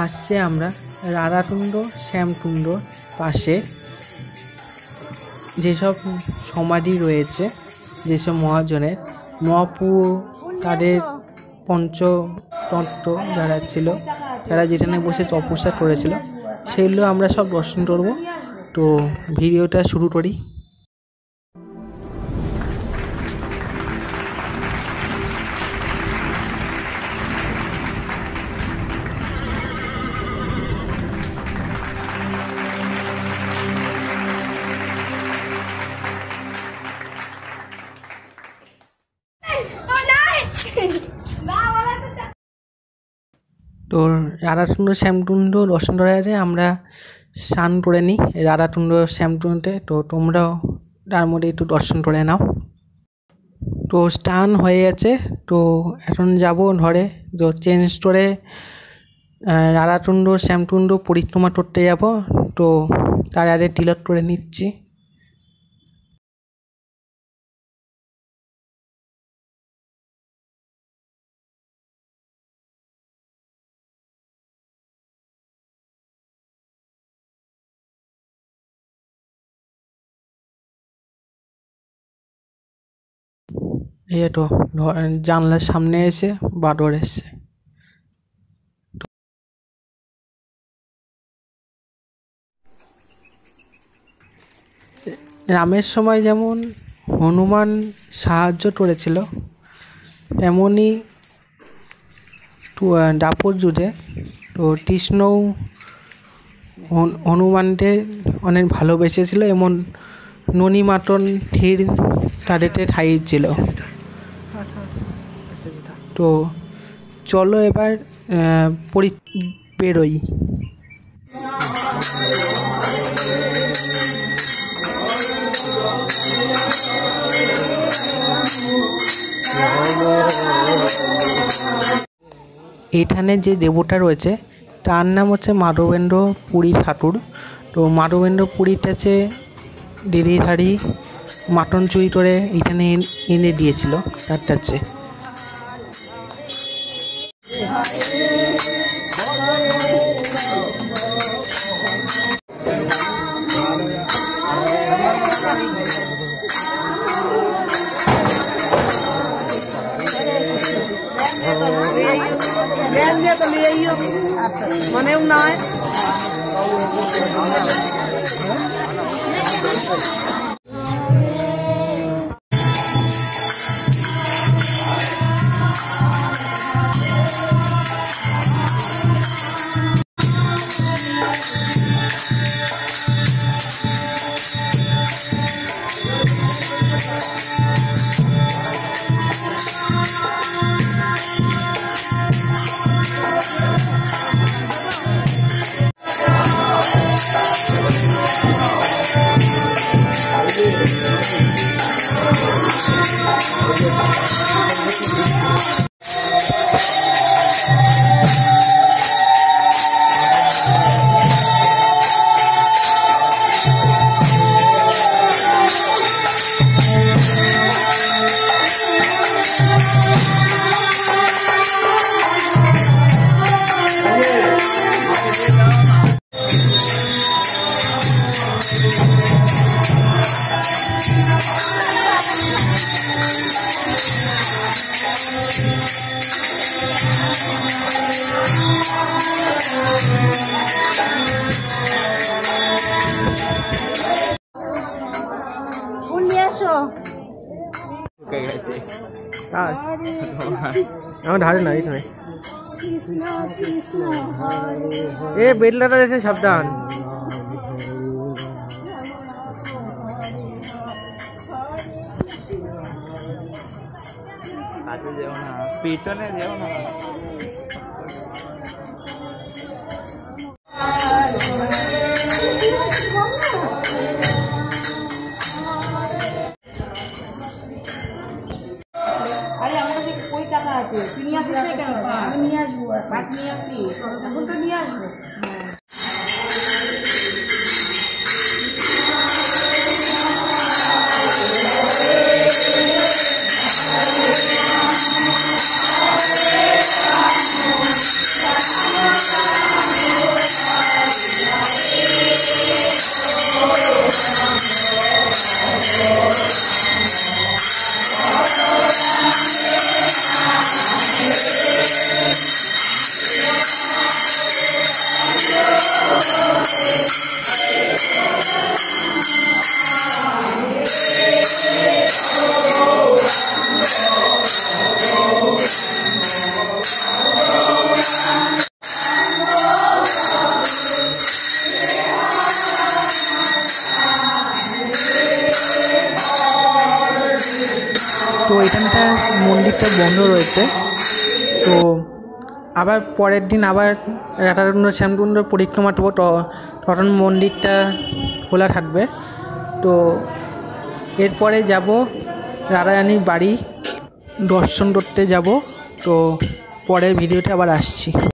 আসছে আমরা রাধাকুণ্ড শ্যামকুণ্ডর পাশে যেসব সমাধি রয়েছে, যেসব মহাজনের মহাপ্রভু তাদের পঞ্চতত্ত্ব যারা ছিল, যারা যেখানে বসে তপস্যা করেছিল, সেগুলো আমরা সব দর্শন করব। তো ভিডিওটা শুরু করি। তো রাধাকুণ্ড শ্যামকুণ্ড দর্শন করার আগে আমরা স্নান করে নিই রাধাকুণ্ড শ্যামকুণ্ডে। তো তোমরাও তার মধ্যে একটু দর্শন করে নাও। তো স্নান হয়ে গেছে, তো এখন যাব ঘরে। তো চেঞ্জ করে রাধাকুণ্ড শ্যামকুণ্ড পরিক্রমা করতে যাব। তো তার আগে তিলক করে নিচ্ছি। এই তো জানলার সামনে এসে বাদর এসছে। রামের সময় যেমন হনুমান সাহায্য করেছিল, তেমনই দাপর যুগে তো কৃষ্ণও হনুমানকে অনেক ভালোবেসেছিল, এমন ননি মাটন ক্ষীর তাদেরকে খাইয়েছিল। তো চলো এবার বেরোই। এখানে যে দেবতা রয়েছে তার নাম হচ্ছে মাধবেন্দ্র পুরী ঠাকুর। তো মাধবেন্দ্র পুরীর কাছে দিদিহারি মাটন চুরি করে এখানে এনে দিয়েছিল তার কাছে। মানে নয় আমার ধারে না এখানে এ বেদলাটা দেখে সাবধান। পিছনে যেও না। আরে আমার কাছে কই টাকা আছে? তুই নিয়ে আসিস কেন? আমি নিয়ে আসবো, বাট নিয়ে আসি, এখন তো নিয়ে আসবো। বন্ধ রয়েছে। তো আবার পরের দিন আবার রাধাকুণ্ড শ্যামকুণ্ড পরিক্রমা করবো, তখন মন্দিরটা খোলা থাকবে। তো এরপরে যাব রাধারানীর বাড়ি দর্শন করতে যাব। তো পরের ভিডিওতে আবার আসছি।